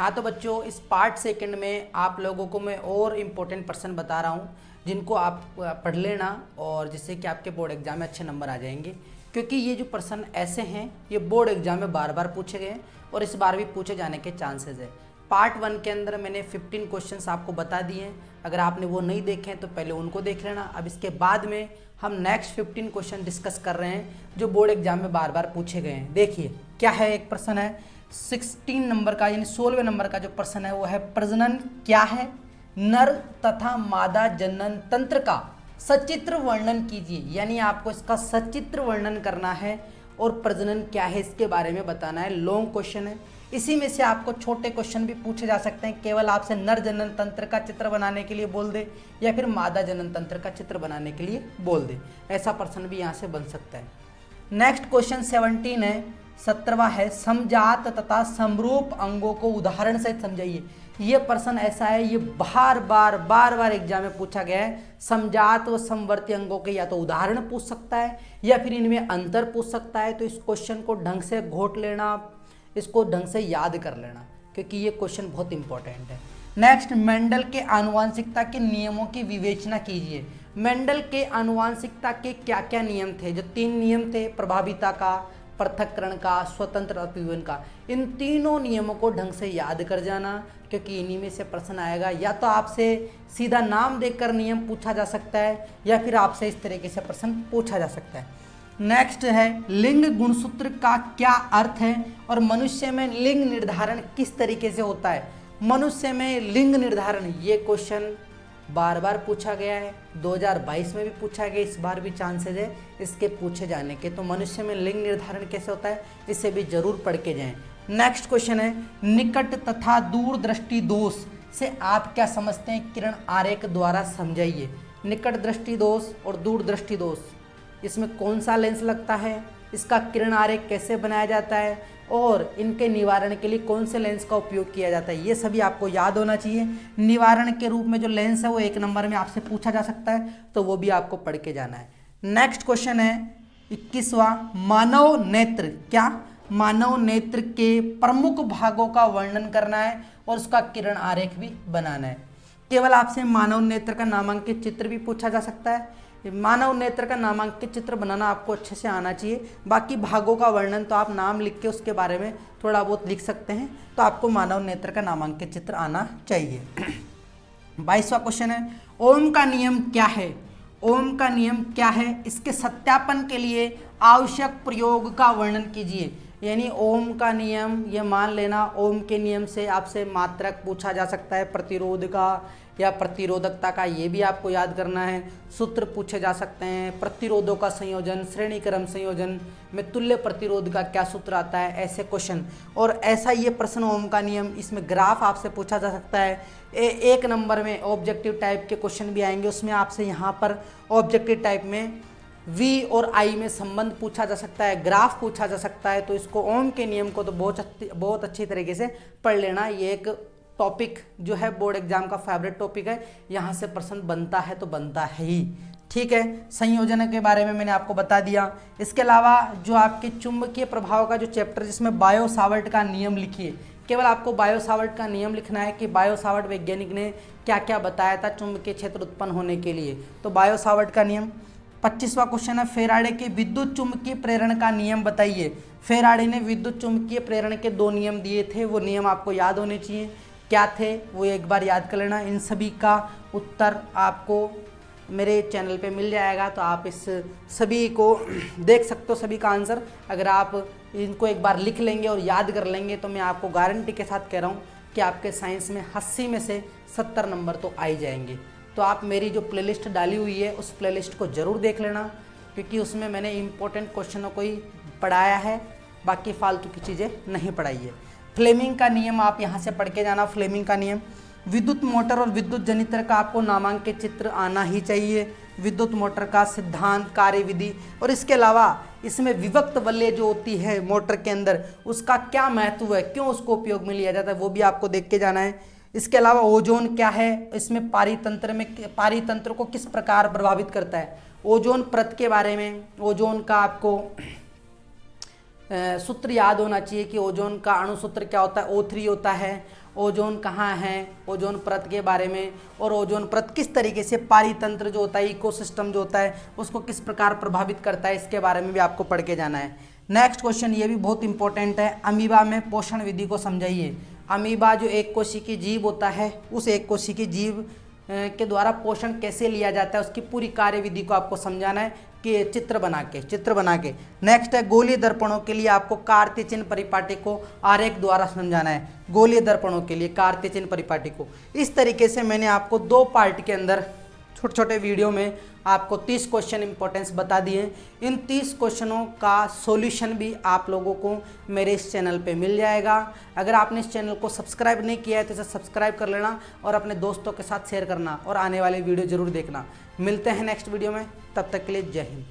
हाँ तो बच्चों, इस पार्ट सेकंड में आप लोगों को मैं और इम्पोर्टेंट पर्सन बता रहा हूँ जिनको आप पढ़ लेना और जिससे कि आपके बोर्ड एग्जाम में अच्छे नंबर आ जाएंगे। क्योंकि ये जो पर्सन ऐसे हैं ये बोर्ड एग्जाम में बार बार पूछे गए हैं और इस बार भी पूछे जाने के चांसेस है। पार्ट 1 के अंदर मैंने 15 क्वेश्चंस आपको बता दिए हैं। अगर आपने वो नहीं देखे हैं तो पहले उनको देख लेना। अब इसके बाद में हम नेक्स्ट 15 क्वेश्चन डिस्कस कर रहे हैं जो बोर्ड एग्जाम में बार बार पूछे गए हैं। देखिए क्या है, एक प्रश्न है 16 नंबर का यानी 16वें नंबर का जो प्रश्न है वो है प्रजनन क्या है, नर तथा मादा जनन तंत्र का सचित्र वर्णन कीजिए। यानी आपको इसका सचित्र वर्णन करना है और प्रजनन क्या है इसके बारे में बताना है। लॉन्ग क्वेश्चन है, इसी में से आपको छोटे क्वेश्चन भी पूछे जा सकते हैं। केवल आपसे नर जनन तंत्र का चित्र बनाने के लिए बोल दे या फिर मादा जनन तंत्र का चित्र बनाने के लिए बोल दे, ऐसा प्रश्न भी यहाँ से बन सकता है। नेक्स्ट क्वेश्चन 17 है, 17वां है समजात तथा समरूप अंगों को उदाहरण से समझाइए। ये प्रश्न ऐसा है, ये बार बार एग्जाम में पूछा गया है। समजात व समवर्ती अंगों के या तो उदाहरण पूछ सकता है या फिर इनमें अंतर पूछ सकता है। तो इस क्वेश्चन को ढंग से घोट लेना, इसको ढंग से याद कर लेना क्योंकि ये क्वेश्चन बहुत इंपॉर्टेंट है। नेक्स्ट, मेंडल के आनुवांशिकता के नियमों की विवेचना कीजिए। मेंडल के आनुवांशिकता के क्या क्या नियम थे? जो 3 नियम थे, प्रभाविता का, पृथक्करण का, स्वतंत्र अभिवन का, इन तीनों नियमों को ढंग से याद कर जाना क्योंकि इन्हीं में से प्रश्न आएगा। या तो आपसे सीधा नाम देकर नियम पूछा जा सकता है या फिर आपसे इस तरीके से प्रश्न पूछा जा सकता है। नेक्स्ट है लिंग गुणसूत्र का क्या अर्थ है और मनुष्य में लिंग निर्धारण किस तरीके से होता है। मनुष्य में लिंग निर्धारण, ये क्वेश्चन बार बार पूछा गया है, 2022 में भी पूछा गया, इस बार भी चांसेस है इसके पूछे जाने के। तो मनुष्य में लिंग निर्धारण कैसे होता है इसे भी जरूर पढ़ के जाएं। नेक्स्ट क्वेश्चन है निकट तथा दूरदृष्टि दोष से आप क्या समझते हैं, किरण आरेख द्वारा समझाइए। निकट दृष्टि दोष और दूरदृष्टि दोष, इसमें कौन सा लेंस लगता है, इसका किरण आरेख कैसे बनाया जाता है और इनके निवारण के लिए कौन से लेंस का उपयोग किया जाता है, ये सभी आपको याद होना चाहिए। निवारण के रूप में जो लेंस है वो 1 नंबर में आपसे पूछा जा सकता है तो वो भी आपको पढ़ के जाना है। नेक्स्ट क्वेश्चन है 21वां, मानव नेत्र क्या, मानव नेत्र के प्रमुख भागों का वर्णन करना है और उसका किरण आरेख भी बनाना है। केवल आपसे मानव नेत्र का नामांकित चित्र भी पूछा जा सकता है। मानव नेत्र का नामांकित चित्र बनाना आपको अच्छे से आना चाहिए। बाकी भागों का वर्णन तो आप नाम लिख के उसके बारे में थोड़ा बहुत लिख सकते हैं, तो आपको मानव नेत्र का नामांकित चित्र आना चाहिए। 22वां क्वेश्चन है ओम का नियम क्या है। ओम का नियम क्या है, इसके सत्यापन के लिए आवश्यक प्रयोग का वर्णन कीजिए। यानी ओम का नियम, ये मान लेना ओम के नियम से आपसे मात्रक पूछा जा सकता है, प्रतिरोध का या प्रतिरोधकता का, ये भी आपको याद करना है। सूत्र पूछे जा सकते हैं, प्रतिरोधों का संयोजन, श्रेणी क्रम संयोजन में तुल्य प्रतिरोध का क्या सूत्र आता है, ऐसे क्वेश्चन। और ऐसा ये प्रश्न ओम का नियम, इसमें ग्राफ आपसे पूछा जा सकता है। 1 नंबर में ऑब्जेक्टिव टाइप के क्वेश्चन भी आएंगे, उसमें आपसे यहाँ पर ऑब्जेक्टिव टाइप में V और I में संबंध पूछा जा सकता है, ग्राफ पूछा जा सकता है। तो इसको ओम के नियम को तो बहुत अच्छी तरीके से पढ़ लेना। ये एक टॉपिक जो है बोर्ड एग्जाम का फेवरेट टॉपिक है, यहाँ से प्रश्न बनता है तो बनता है ही। ठीक है, संयोजन के बारे में मैंने आपको बता दिया। इसके अलावा जो आपके चुंबकीय प्रभाव का जो चैप्टर जिसमें बायो सावर्ट का नियम लिखिए, केवल आपको बायो सावर्ट का नियम लिखना है कि बायो सावर्ट वैज्ञानिक ने क्या क्या बताया था चुंबकीय क्षेत्र उत्पन्न होने के लिए। तो बायो सावर्ट का नियम। 25वां क्वेश्चन है फेराडे के विद्युत चुंबकीय प्रेरण का नियम बताइए। फेराडे ने विद्युत चुंबकीय प्रेरण के 2 नियम दिए थे, वो नियम आपको याद होने चाहिए। क्या थे वो एक बार याद कर लेना। इन सभी का उत्तर आपको मेरे चैनल पे मिल जाएगा, तो आप इस सभी को देख सकते हो, सभी का आंसर। अगर आप इनको एक बार लिख लेंगे और याद कर लेंगे तो मैं आपको गारंटी के साथ कह रहा हूँ कि आपके साइंस में 80 में से 70 नंबर तो आ ही जाएंगे। तो आप मेरी जो प्लेलिस्ट डाली हुई है उस प्लेलिस्ट को ज़रूर देख लेना क्योंकि उसमें मैंने इंपॉर्टेंट क्वेश्चनों को ही पढ़ाया है, बाकी फालतू की चीज़ें नहीं पढ़ाई है। फ्लेमिंग का नियम आप यहाँ से पढ़ के जाना। फ्लेमिंग का नियम, विद्युत मोटर और विद्युत जनित्र का आपको नामांकित चित्र आना ही चाहिए। विद्युत मोटर का सिद्धांत, कार्यविधि और इसके अलावा इसमें विभक्त वलय जो होती है मोटर के अंदर उसका क्या महत्व है, क्यों उसको उपयोग में लिया जाता है, वो भी आपको देख के जाना है। इसके अलावा ओजोन क्या है, इसमें पारितंत्र को किस प्रकार प्रभावित करता है, ओजोन परत के बारे में, ओजोन का आपको सूत्र याद होना चाहिए कि ओजोन का अणुसूत्र क्या होता है, O3 होता है। ओजोन कहाँ है, ओजोन परत के बारे में, और ओजोन परत किस तरीके से पारितंत्र जो होता है, इकोसिस्टम जो होता है उसको किस प्रकार प्रभावित करता है, इसके बारे में भी आपको पढ़ के जाना है। नेक्स्ट क्वेश्चन ये भी बहुत इंपॉर्टेंट है, अमीबा में पोषण विधि को समझाइए। अमीबा जो एक कोशिकीय जीव होता है, उस एक कोशिकीय जीव के द्वारा पोषण कैसे लिया जाता है उसकी पूरी कार्यविधि को आपको समझाना है कि चित्र बना के। नेक्स्ट है गोलीय दर्पणों के लिए आपको कार्तीय चिन्ह परिपाटी को आरेख द्वारा समझाना है। गोलीय दर्पणों के लिए कार्तीय चिन्ह परिपाटी को इस तरीके से मैंने आपको 2 पार्ट के अंदर छोटे छोटे वीडियो में आपको 30 क्वेश्चन इंपॉर्टेंस बता दिए। इन 30 क्वेश्चनों का सॉल्यूशन भी आप लोगों को मेरे इस चैनल पे मिल जाएगा। अगर आपने इस चैनल को सब्सक्राइब नहीं किया है तो इसे सब्सक्राइब कर लेना और अपने दोस्तों के साथ शेयर करना और आने वाले वीडियो ज़रूर देखना। मिलते हैं नेक्स्ट वीडियो में, तब तक के लिए जय हिंद।